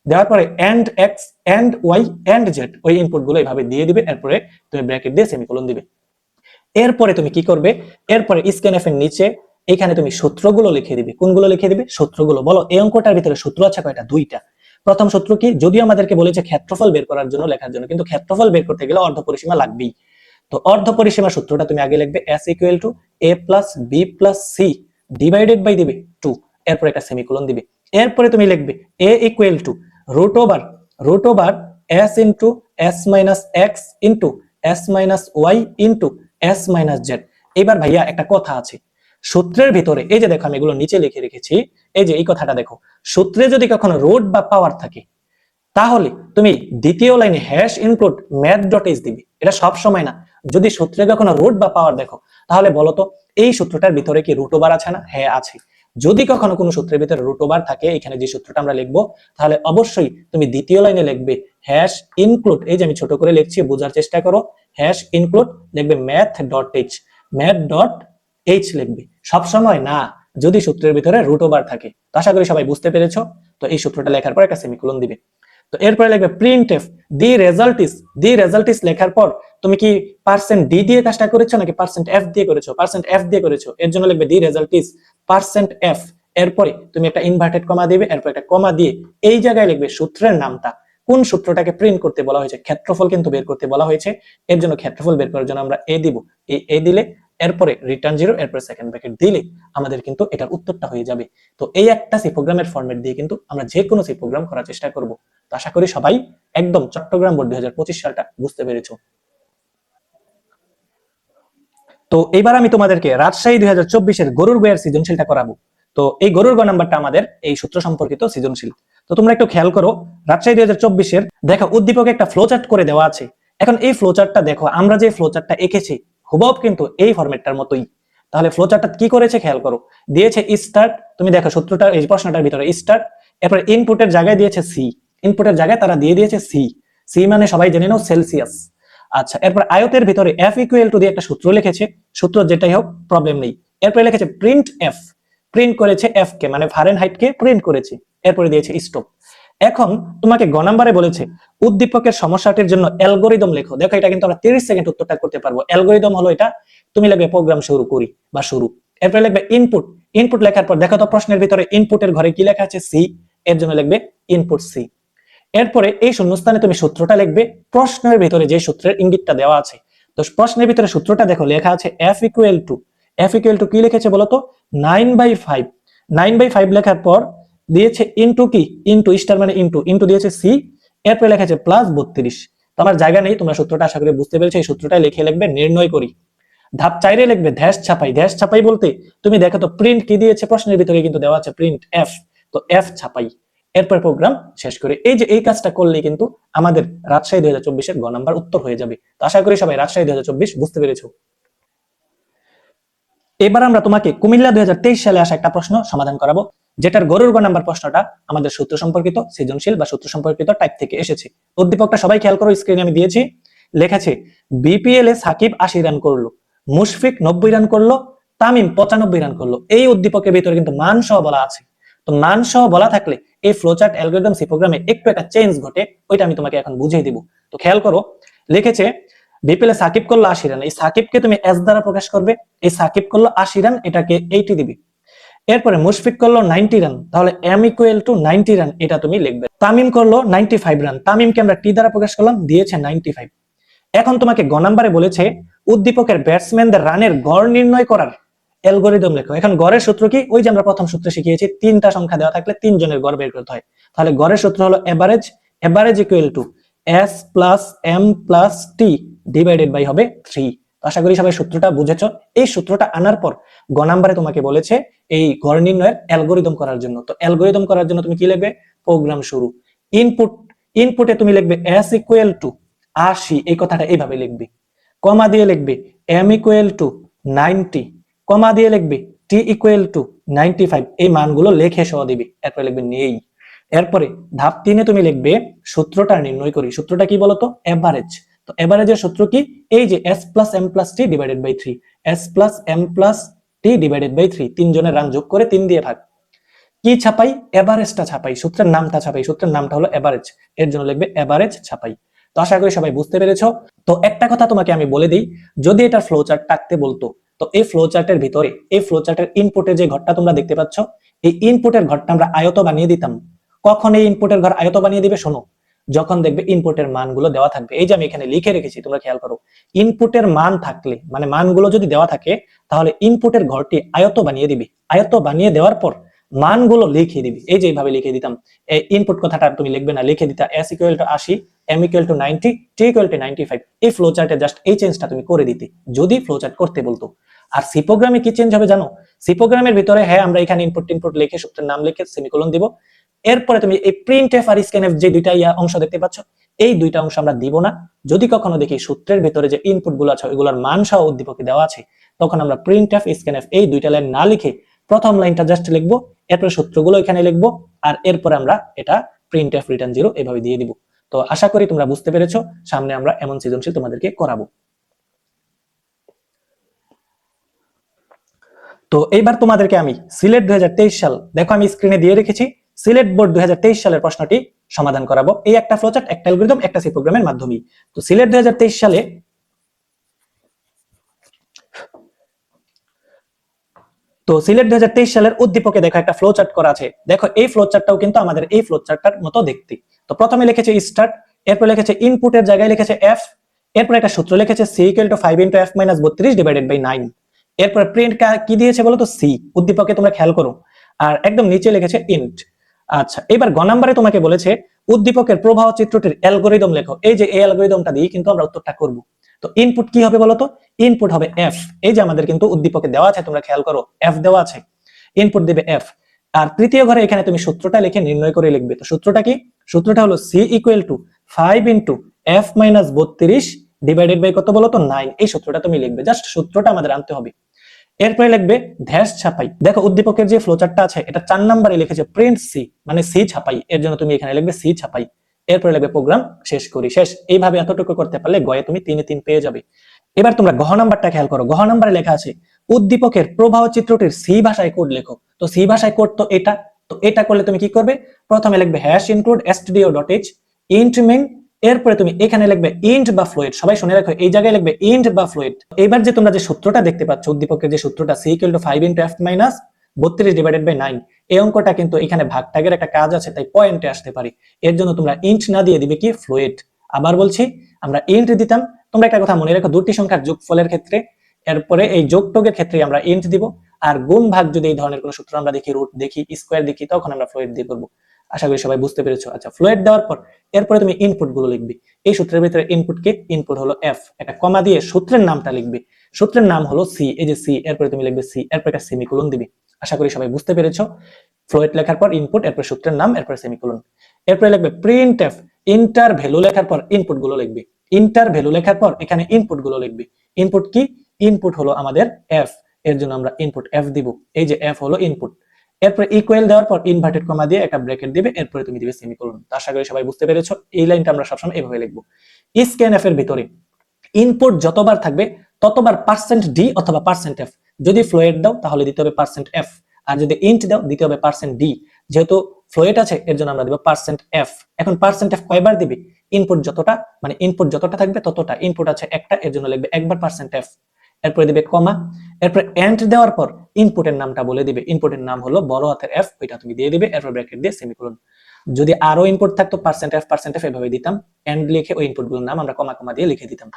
[SPEAKER 1] দেওয়ার পরে and x, and y, and z, ওই ইনপুট গুলো এইভাবে দিয়ে দিবে, এরপরে তুমি ব্র্যাকেট দিয়ে সেমিকোলন দিবে। এরপরে তুমি কি করবে? এরপরে স্ক্যানএফ এর নিচে এখানে তুমি সূত্রগুলো লিখে দিবে। কোনগুলো লিখে দিবে? সূত্রগুলো। বলো এই অঙ্কটার ভিতরে সূত্র আছে কয়টা? দুইটা। প্রথম সূত্র কি? যদিও আমাদেরকে বলেছে ক্ষেত্রফল বের করার জন্য, লেখার জন্য, কিন্তু ক্ষেত্রফল বের করতে গেলে অর্ধপরিসীমা লাগবেই। তো অর্ধপরিসীমার সূত্রটা তুমি আগে লিখবে s equal to a plus b plus c divided by দিবে 2, এরপর একটা সেমিকোলন দিবে। এরপরে তুমি লিখবে a equal to root over s into s minus x into s minus y into s minus z। এবার ভাইয়া একটা কথা আছে, সূত্রের ভিতরে এই যে দেখো আমি এগুলো নিচে লিখে রেখেছি, এই যে এই কথাটা দেখো, সূত্রে যদি কখনো রুট বা পাওয়ার থাকে তাহলে তুমি দ্বিতীয় লাইনে hash include math dot H দিবি। এটা সব সময় না, যদি সূত্রে কখনো রুট বা পাওয়ার দেখো তাহলে বলতো এই সূত্রটার ভিতরে কি রুট ওভার আছে না? হ্যাঁ আছে। যদি কখনো কোনো সূত্রের ভিতরে রুট ওভার থাকে, এখানে যে সূত্রটা আমরা লিখবো, তাহলে অবশ্যই তুমি দ্বিতীয় লাইনে লিখবে হ্যাশ ইনক্লুড, এই যে আমি ছোট করে লিখছি বোঝার চেষ্টা করো, হ্যাশ ইনক্লুড লিখবে math dot H, math dot H লিখবে। সব সময় না, যদি সূত্রের ভিতরে রুট ওভার থাকে। তো আশা করি সবাই বুঝতে পেরেছো। তো এই সূত্রটা লেখার পর একটা সেমিকোলন দিবে। তো এরপরে লিখবে প্রিন্টএফ দি রেজাল্ট ইস লেখার পর তুমি কি পার্সেন্ট ডি দিয়ে কাজটা করেছো নাকি পার্সেন্ট এফ দিয়ে করেছো? পার্সেন্ট এফ দিয়ে করেছো, এর জন্য লিখবে দি রেজাল্ট ইস পার্সেন্ট এফ। এরপরে তুমি একটা ইনভার্টেড কমা দিবে, এরপর একটা কমা দিয়ে এই জায়গায় লিখবে সূত্রের নামটা, কোন সূত্রটাকে প্রিন্ট করতে বলা হয়েছে? ক্ষেত্রফল কিন্তু বের করতে বলা হয়েছে, এর জন্য ক্ষেত্রফল বের করার জন্য আমরা এ দিব। এই এ দিলে এরপরে রিটার্ন 0, এরপরে সেকেন্ড ব্র্যাকেট দিলে আমাদের কিন্তু এটার উত্তরটা হয়ে যাবে। তো এই একটা সি প্রোগ্রামের ফরম্যাট দিয়ে কিন্তু আমরা যে কোনো সি প্রোগ্রাম করার চেষ্টা করব। তো আশা করি সবাই একদম চট্টগ্রাম বোর্ড 2025 সালটা বুঝতে পেরেছো। তো এইবার আমি তোমাদেরকে রাজশাহী 2024 এর গরুর বইয়ের সৃজনশীলটা করাবো। তো এই গরুর গ নাম্বারটা আমাদের এই সূত্র সম্পর্কিত সৃজনশীল। তো তোমরা একটু খেয়াল করো, রাজশাহী 2024 এর দেখো উদ্দীপকে একটা ফ্লোচার্ট করে দেওয়া আছে। এখন এই ফ্লোচার্টটা দেখো, আমরা যে ফ্লোচার্টটা এঁকেছি হুবহু কিন্তু এই ফরম্যাটটার মতোই। তাহলে ফ্লোচার্টটা কি করেছে খেয়াল করো, দিয়েছে স্টার্ট, তুমি দেখো সূত্রটা এই প্রশ্নটার ভিতরে স্টার্ট, এরপর ইনপুটের জায়গায় দিয়েছে সি, ইনপুটের জায়গায় তারা দিয়ে দিয়েছে সি, সি মানে সবাই জেনে নাও সেলসিয়াস। আচ্ছা, এরপর আয়তের ভিতরে এফ ইকুয়াল টু দিয়ে একটা সূত্র লিখেছে, সূত্র যেটাই হোক প্রবলেম নেই। এরপরে লিখেছে প্রিন্ট এফ, প্রিন্ট করেছে এফ কে মানে ফারেনহাইট কে প্রিন্ট করেছে, এরপরে দিয়েছে স্টপ। এখন তোমাকে গ নাম্বারে বলেছে উদ্দীপকের সমস্যাটির জন্য অ্যালগরিদম লেখো। দেখো এটা কিন্তু আমরা 30 সেকেন্ড উত্তরটা করতে পারবো। অ্যালগরিদম হলো এটা, তুমি লিখবে প্রোগ্রাম শুরু করি বা শুরু, এরপরে লিখবে ইনপুট, ইনপুট লেখার পর দেখো তো প্রশ্নের ভিতরে ইনপুটের ঘরে কি লেখা আছে? সি, এর জন্য লিখবে ইনপুট সি। এরপরে এই শূন্যস্থানে তুমি সূত্রটা লিখবে, প্রশ্নের ভিতরে যে সূত্রের ইঙ্গিতটা দেওয়া আছে। তো প্রশ্নের ভিতরে সূত্রটা দেখো লেখা আছে এফ ইকুয়াল টু কি লিখেছে বলতো? 9/5, 9/5 লেখার পর দিয়েছে ইনটু কি? ইনটু স্টার মানে ইনটু দিয়েছে সি, এরপরে লেখা আছে প্লাস 32। তো আমার জায়গা নেই, তোমরা সূত্রটা আশা করি বুঝতে পেরেছো। এই সূত্রটা লিখে লিখবে নির্ণয় করি। ধাপ 4 লিখবে ধ্যাস ছাপাই। ধ্যাস ছাপাই বলতে তুমি দেখো তো প্রিন্ট কি দিয়েছে প্রশ্নের ভিতরে কিন্তু দেওয়া আছে প্রিন্ট এফ, তো এফ ছাপাই, এরপর প্রোগ্রাম শেষ করে। এই যে এই কাজটা করলে কিন্তু আমাদের রাজশাহী 2024 এর গ নাম্বার উত্তর হয়ে যাবে। তো আশা করি সবাই রাজশাহী 2024 বুঝতে পেরেছো। এবার আমরা তোমাকে কুমিল্লা 2023 সালে আসা একটা প্রশ্ন সমাধান করাবো, যেটার গরুর গ নাম্বার প্রশ্নটা আমাদের সূত্র সম্পর্কিত সৃজনশীল বা সূত্র সম্পর্কিত টাইপ থেকে এসেছে। উদ্দীপকটা সবাই খেয়াল করো, স্ক্রিনে আমি দিয়েছি। লেখেছে বিপিএল এ সাকিব 80 রান করলো, মুশফিক 90 রান করলো, তামিম 95 রান করলো। এই উদ্দীপকের ভিতরে কিন্তু মান সহ বলা আছে। তো মান সহ বলা থাকলে এই ফ্লোচার্ট অ্যালগরিদম সি প্রোগ্রামে একটু একটা চেঞ্জ ঘটে, ওইটা আমি তোমাকে এখন বুঝিয়ে দিব। তো খেয়াল করো, লিখেছে বিপিএল এ সাকিব করলো 80 রান, এই সাকিবকে তুমি এস দ্বারা প্রকাশ করবে। এই সাকিব করলো 80 রান, এটাকে 80 দিবি। এরপরে মুশফিক করলো 90 রান, তাহলে এম ইকুয়াল টু 90 রান, এটা তুমি লিখবে। তামিম করলো 95 রান, তামিমকে আমরা টি দ্বারা প্রকাশ করলাম, দিয়েছে 95। এখন তোমাকে গ নাম্বারে বলেছে উদ্দীপকের ব্যাটসম্যানদের রানের গড় নির্ণয় করার অ্যালগরিদম লেখো। এখন গড়ের সূত্র কি? ওই যে আমরা প্রথম সূত্রে শিখিয়েছি, তিনটা সংখ্যা দেওয়া থাকলে তিনজনের গড় বের করতে হয়। তাহলে গড়ের সূত্র হলো average, average equal to s plus M plus t divided by হবে 3। আশা করি সবাই সূত্রটা বুঝেছো। এই সূত্রটা আনার পর গ নাম্বারে তোমাকে বলেছে এই গড় নির্ণয়ের অ্যালগরিদম করার জন্য। তো অ্যালগরিদম করার জন্য তুমি কি লিখবে? প্রোগ্রাম শুরু। ইনপুট, ইনপুটে তুমি লিখবে এস ইকুয়াল টু 80, এই কথাটা এইভাবে লিখবে। কমা দিয়ে লিখবে এম ইকুয়াল টু 90, কমা দিয়ে লিখবে টি ইকুয়াল টু 95, এই মানগুলো লেখে সহ দিবি। এরপরে লিখবে নেই। এরপরে ধাপ 3-এ তুমি লিখবে সূত্রটা নির্ণয় করি। সূত্রটা কি বলতো? এভারেজ। তো এভারেজের সূত্র কি? এই যে s plus M plus t divided by 3, s plus M plus t divided by 3, তিনজনের রান যোগ করে 3 দিয়ে ভাগ। কি ছাপাই? এভারেজটা ছাপাই, সূত্রের নামটা ছাপাই। সূত্রের নামটা হলো এভারেজ, এর জন্য লিখবে এভারেজ ছাপাই। তো আশা করি সবাই বুঝতে পেরেছো। তো একটা কথা তোমাকে আমি বলে দিই, যদি এটা ফ্লো চার্ট টাকতে বলতো, তো এই ফ্লো চার্টের ভিতরে এই ফ্লো চার্টের ইনপুটের যে ঘরটা তোমরা দেখতে পাচ্ছ, এই ইনপুটের ঘরটা আমরা আয়ত বানিয়ে দিতাম। কখন এই ইনপুটের ঘর আয়ত বানিয়ে দিবে? শোনো, যখন দেখবে ইনপুটের মানগুলো দেওয়া থাকবে। এই যে আমি এখানে লিখে রেখেছি, তোমরা খেয়াল করো, ইনপুটের মান থাকলে মানে মানগুলো যদি দেওয়া থাকে, তাহলে ইনপুটের ঘরটি আয়ত বানিয়ে দিবি। আয়ত বানিয়ে দেওয়ার পর মানগুলো লিখে দিবি। এই যে এইভাবে লিখে দিতাম। এই ইনপুট কথাটা তুমি লিখবে না, লিখে দিতা s equal to 80, m equal to 90, t equal to 95। এই ফ্লো চার্টে জাস্ট এই চেঞ্জটা তুমি করে দিতে, যদি ফ্লো চার্ট করতে বলতো। আর সি প্রোগ্রামে কি চেঞ্জ হবে জানো? সি প্রোগ্রামের ভিতরে হ্যাঁ আমরা এখানে ইনপুট টিনপুট লিখে সূত্রের নাম লিখে সেমিকোলন দিব। এরপরে তুমি এই প্রিন্টএফ আর স্ক্যানএফ যে দুইটা অংশ দেখতে পাচ্ছ, এই দুইটা অংশ আমরা দিব না। যদি কখনো দেখি সূত্রের ভিতরে যে ইনপুট গুলো আছে ওইগুলোর মান সহ উদ্দীপকে দেওয়া আছে, তখন আমরা প্রিন্টএফ স্ক্যানএফ এই দুইটা লাইন না লিখে প্রথম লাইনটা জাস্ট লিখবো, এরপরে সূত্রগুলো এখানে লিখবো, আর এরপরে আমরা এটা প্রিন্টএফ রিটার্ন 0 এভাবে দিয়ে দিব। তো আশা করি তোমরা বুঝতে পেরেছো। সামনে আমরা এমন সৃজনশীল তোমাদেরকে করাবো। তো এইবার তোমাদেরকে আমি সিলেট 2023 সাল, দেখো আমি স্ক্রিনে দিয়ে রেখেছি, সিলেট বোর্ড 2023 সালের প্রশ্নটি সমাধান করাবো এই একটা ফ্লোচার্ট, একটা অ্যালগরিদম, একটা সি প্রোগ্রামের মাধ্যমে। তো সিলেট 2023 সালে সিলেট 2023 সালের উদ্দীপকে দেখো একটা ফ্লো চার্ট করা আছে। দেখো এই ফ্লো চার্টটাও কিন্তু আমাদের এই ফ্লো চার্টটার মতো দেখতে। তো প্রথমে লিখেছে স্টার্ট, এরপর লিখেছে ইনপুটের জায়গায় লিখেছে এফ, এরপর একটা সূত্র লিখেছে C equal to 5 into F minus 32 divided by 9। এরপর প্রিন্ট কি দিয়েছে বলো তো? সি। উদ্দীপকে তোমরা খেয়াল করো, আর একদম নিচে লিখেছে ইন্ট। আচ্ছা, এবার গ নাম্বারে তোমাকে বলেছে উদ্দীপকের প্রবাহ চিত্রটির অ্যালগরিদম লেখো। এই যে এই অ্যালগরিদমটা দিয়ে কিন্তু আমরা উত্তরটা করব। তো ইনপুট কি হবে বলতো? ইনপুট হবে এফ। এই যে আমাদের কিন্তু উদ্দীপকে দেওয়া আছে, তোমরা খেয়াল করো এফ দেওয়া আছে, ইনপুট দিবে এফ। আর তৃতীয় ঘরে এখানে তুমি সূত্রটা লিখে নির্ণয় করে লিখবে। তো সূত্রটা কি? সূত্রটা হলো C equal to 5 into F minus 32 divided by কত বলতো? 9। এই সূত্রটা তুমি লিখবে, জাস্ট সূত্রটা আমাদের আনতে হবে। এরপরে লিখবে ধ্যাস ছাপাই। দেখো উদ্দীপকের যে ফ্লোচার্টটা আছে এটা 4 নম্বরে লিখেছে প্রিন্ট সি, মানে সি ছাপাই, এর জন্য তুমি এখানে লিখবে সি ছাপাই। এরপরে লিখবে প্রোগ্রাম শেষ করি। শেষ। এইভাবে এতটুকু করতে পারলে গয়ে তুমি 3-3 পেয়ে যাবে। এবার তোমরা গহ নাম্বারটা খেয়াল করো। গহ নাম্বারে লেখা আছে উদ্দীপকের প্রবাহ চিত্রটির সি ভাষায় কোড লেখো। তো সি ভাষায় কোড তো এটা, তো এটা করলে তুমি কি করবে? প্রথমে লিখবে hash include stdio.h int main, এরপরে তুমি এখানে লিখবে ইন্ট বা ফ্লুইড। সবাই শুনে রাখো, এই জায়গায় লিখবে ইন্ট বা ফ্লুইড। এবার যে তোমরা যে সূত্রটা দেখতে পাচ্ছ উদ্দীপকের যে সূত্রটা C equal to 5 into F minus 32 divided by 9, এই অঙ্কটা কিন্তু এখানে ভাগ টাগের একটা কাজ আছে, তাই পয়েন্টে আসতে পারি। এর জন্য তোমরা ইন্ট না দিয়ে দিবে কি? ফ্লুইড। আবার বলছি, আমরা ইন্ট দিতাম। তোমরা একটা কথা মনে রাখো, দুটি সংখ্যার যোগফলের ক্ষেত্রে এরপরে এই যোগটোগের ক্ষেত্রে আমরা ইন্ট দিব, আর গুণ ভাগ যদি এই ধরনের কোনো সূত্র আমরা দেখি, রুট দেখি, স্কয়ার দেখি, তখন আমরা ফ্লুইড দিয়ে করব। আশা করি সবাই বুঝতে পেরেছো। আচ্ছা, ফ্লুইড দেওয়ার পর এরপরে তুমি ইনপুট গুলো লিখবে। এই সূত্রের ভিতরে ইনপুট কি? ইনপুট হলো এফ। একটা কমা দিয়ে সূত্রের নামটা লিখবে। সূত্রের নাম হলো সি, এই যে সি, এরপরে তুমি লিখবে সি, এরপর একটা সেমিকোলন দিবে। আশা করি সবাই বুঝতে পেরেছো। ফ্লুইড লেখার পর ইনপুট, এরপর সূত্রের নাম, এরপর সেমিকোলন। এরপরে লিখবে প্রিন্ট এফ, ইন্টার ভ্যালু লেখার পর ইনপুট গুলো লিখবে। ইন্টার ভ্যালু লেখার পর এখানে ইনপুট গুলো লিখবে। ইনপুট কি? ইনপুট হলো আমাদের এফ। এর জন্য আমরা ইনপুট এফ দিব, এই যে এফ হলো ইনপুট। এরপরে ইকুয়াল দেওয়ার পর ইনভার্টেড কমা দিয়ে একটা ব্র্যাকেট দিবে, এরপরে তুমি দিবে সেমিকোলন। আশা করি সবাই বুঝতে পেরেছো। এই লাইনটা আমরা সবসময় এভাবে লিখবো। স্ক্যানএফ এর ভিতরে ইনপুট যতবার থাকবে ততবার পার্সেন্ট ডি অথবা পার্সেন্ট এফ। যদি ফ্লোয়েট দাও তাহলে দিতে হবে পার্সেন্ট এফ, আর যদি ইন্ট দাও দিতে হবে পার্সেন্ট ডি। যেহেতু ফ্লোয়েট আছে এর জন্য আমরা দিব পার্সেন্ট এফ। এখন পার্সেন্ট এফ কয়বার দিবি? ইনপুট যতটা, মানে ইনপুট যতটা থাকবে ততটা। ইনপুট আছে একটা, এর জন্য লিখবে একবার পার্সেন্ট এফ। এরপরে দিবে কমা, এরপর এন্ড দেওয়ার পর ইনপুটের নামটা বলে দিবে। ইনপুটের নাম হলো বড় হাতের এফ, ওইটা তুমি দিয়ে দিবে, এরপর ব্র্যাকেট দিয়ে সেমিকোলন। যদি আরো ইনপুট থাকতো পার্সেন্ট এফ এভাবে দিতাম, এন্ড লিখে ওই ইনপুট গুলোর নাম আমরা কমা কমা দিয়ে লিখে দিতাম।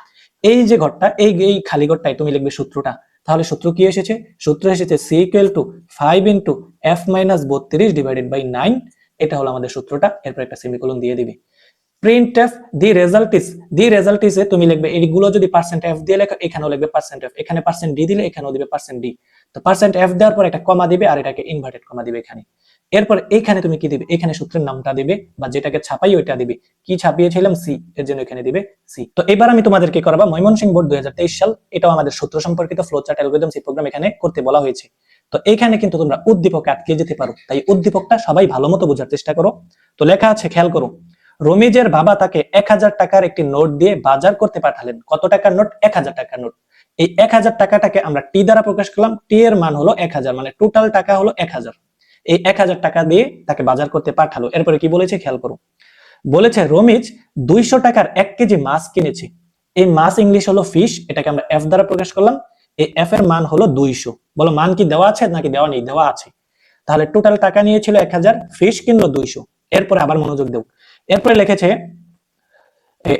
[SPEAKER 1] এই যে ঘরটা, এই খালি ঘরটাই তুমি লিখবে সূত্রটা। তাহলে সূত্র কি এসেছে? সূত্র এসেছে C equal to 5 into F minus 32 divided by 9। এটা হলো আমাদের সূত্রটা। এরপর একটা সেমিকোলন দিয়ে দিবে। printf the result is এ তুমি লিখবে এইগুলো যদি পার্সেন্ট এফ দিয়ে লেখো, এখানেও লিখবে পার্সেন্ট এফ, এখানে পার্সেন্ট ডি দিলে এখানেও দিবে পার্সেন্ট ডি। তো পার্সেন্ট এফ দেওয়ার পর একটা কমা দিবে আর এটাকে ইনভার্টেড কমা দিবে এখানে। এরপর এখানে তুমি কি দিবে? এখানে সূত্রের নামটা দিবে, বা যেটাকে ছাপাই ওইটা দিবে। কি ছাপিয়েছিলাম? সি, এর জন্য এখানে দিবে সি। তো এবার আমি তোমাদেরকে করাবো ময়মনসিংহ বোর্ড 2023 সাল, এটাও আমাদের সূত্র সম্পর্কিত ফ্লোচার্ট অ্যালগরিদম সি প্রোগ্রাম এখানে করতে বলা হয়েছে। তো এখানে কিন্তু তোমরা উদ্দীপকে আটকে যেতে পারো, তাই উদ্দীপকটা সবাই ভালো মতো বোঝার চেষ্টা করো। তো লেখা আছে, খেয়াল করো। রমিজের বাবা তাকে 1000 টাকার একটি নোট দিয়ে বাজার করতে পাঠালেন। কত টাকার নোট? 1000 টাকার নোট। এই 1000 টাকাটাকে আমরা টি দ্বারা প্রকাশ করলাম। টি এর মান হলো 1000, মানে টোটাল টাকা হলো 1000। এই 1000 টাকা দিয়ে তাকে বাজার করতে পাঠালো। এরপরে কি বলেছে খেয়াল করো। বলেছে রমিজ 200 টাকার 1 কেজি মাছ কিনেছে। এই মাছ ইংলিশ হলো ফিশ, এটাকে আমরা এফ দ্বারা প্রকাশ করলাম। এই এফ এর মান হলো 200। বলো মান কি দেওয়া আছে নাকি দেওয়া নেই? দেওয়া আছে। তাহলে টোটাল টাকা নিয়েছিল 1000, ফিশ কিনলো 200। এরপরে আবার মনোযোগ দেও। এরপরে লিখেছে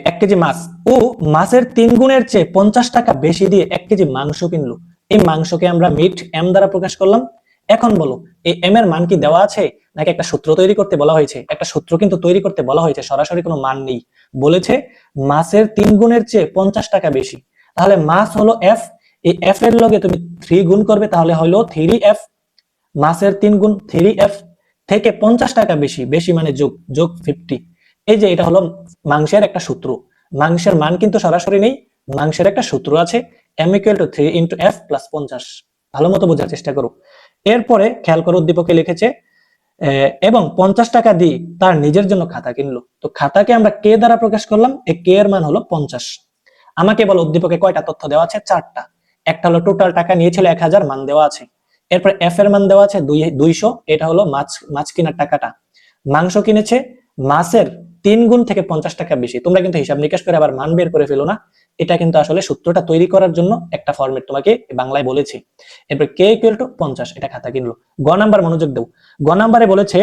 [SPEAKER 1] 1 কেজি মাছ ও মাছের 3 গুণের চেয়ে 50 টাকা বেশি দিয়ে 1 কেজি মাংস কিনলো। এই মাংসকে আমরা মিট এম দ্বারা প্রকাশ করলাম। এখন বলো এই এম এর মান কি দেওয়া আছে নাকি একটা সূত্র তৈরি করতে বলা হয়েছে? একটা সূত্র কিন্তু তৈরি করতে বলা হয়েছে, সরাসরি কোনো মান নেই। বলেছে মাছের 3 গুণের চেয়ে 50 টাকা বেশি। তাহলে মাছ হলো এফ, এই এফ এর লগে তুমি 3 গুণ করবে, তাহলে হলো 3f। মাছের 3 গুণ 3f থেকে 50 টাকা বেশি, বেশি মানে যোগ, যোগ 50। এই যে এটা হলো মাংসের একটা সূত্র। মাংসের মান কিন্তু সরাসরি নেই, মাংসের একটা সূত্র আছে, m equal to 3 into f plus 50। ভালো মতো বোঝার চেষ্টা করো। এরপরে খেয়াল করো উদ্দীপকে লিখেছে এবং 50 টাকা দিয়ে তার নিজের জন্য খাতা কিনলো। তো খাতাকে আমরা কে দ্বারা প্রকাশ করলাম, এই কে এর মান হলো 50। আমাকে বলো উদ্দীপকে কয়টা তথ্য দেওয়া আছে? 4টা। একটা হলো টোটাল টাকা নিয়েছিল 1000, মান দেওয়া আছে। এরপর এফ এর মান দেওয়া আছে 200, এটা হলো মাছ কেনার টাকাটা। মাংস কিনেছে মাছের 3 গুণ থেকে 50 টাকা বেশি। তোমরা কিন্তু হিসাব নিকাশ করে আবার মান বের করে ফেলো না, এটা কিন্তু আসলে সূত্রটা তৈরি করার জন্য একটা ফরম্যাট তোমাকে বাংলায় বলেছি। এরপর কে ইকুয়াল টু 50, এটা খাতা কিনলো। গ নাম্বার মনোযোগ দাও। গ নাম্বারে বলেছে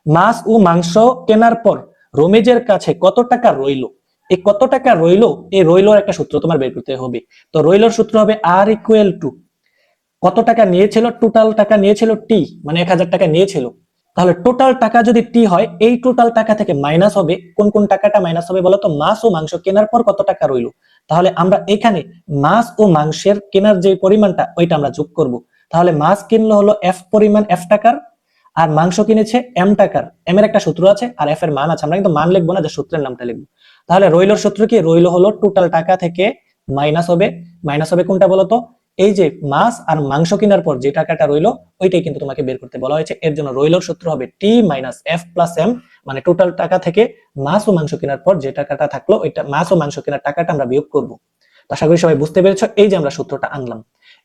[SPEAKER 1] মাছ ও মাংস কেনার পর রমিজের কাছে কত টাকা রইলো। এই কত টাকা রইলো, এই রইলোর একটা সূত্র তোমার বের করতে হবে। তো রইলোর সূত্র হবে আর ইকুয়াল টু কত টাকা নিয়েছিল, টোটাল টাকা নিয়েছিল টি, মানে 1000 টাকা নিয়েছিল। তাহলে টোটাল টাকা যদি টি হয়, এই টোটাল টাকা থেকে মাইনাস হবে কোন কোন টাকাটা মাইনাস হবে বলতো? মাছ ও মাংস কেনার পর কত টাকা রইলো। তাহলে আমরা এখানে মাছ ও মাংসের কেনার যে পরিমাণটা ওইটা আমরা যোগ করব। তাহলে মাছ কিনলো হলো এফ পরিমাণ, এফ টাকার, আর মাংস কিনেছে এম টাকার। এম এর একটা সূত্র আছে আর এফ এর মান আছে, আমরা কিন্তু মান লিখবো না, যে সূত্রের নামটা লিখবো। তাহলে রইলোর সূত্র কি? রইলো হলো টোটাল টাকা থেকে মাইনাস হবে। মাইনাস হবে কোনটা বলতো? এই যে মাছ আর মাংস কেনার পর যে টাকাটা রইলো ওইটাই কিন্তু তোমাকে বের করতে বলা হয়েছে। এর জন্য রইলোর সূত্র হবে টি মাইনাস এফ প্লাস এম, মানে টোটাল টাকা থেকে মাছ ও মাংস কেনার পর যে টাকাটা থাকলো ওইটা, মাছ ও মাংস কেনার টাকাটা আমরা বিয়োগ করব। আশা করি সবাই বুঝতে পেরেছো। এই যে আমরা সূত্রটা আনলাম।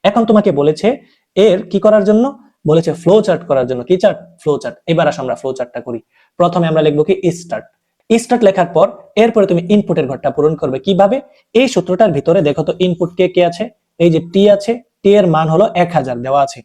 [SPEAKER 1] এখন তোমাকে বলেছে এর কি করার জন্য? বলেছে ফ্লো চার্ট করার জন্য। কি চার্ট? Flow chart. এবার আসো আমরা ফ্লো চার্টটা করি। প্রথমে আমরা লিখবো কি স্টার্ট। স্টার্ট লেখার পর এরপরে তুমি ইনপুটের ঘরটা পূরণ করবে কিভাবে? এই সূত্রটার ভিতরে দেখো তো ইনপুট কে কে আছে। এই যে টি আছে, টি এর মান হলো 1000 দেওয়া আছে।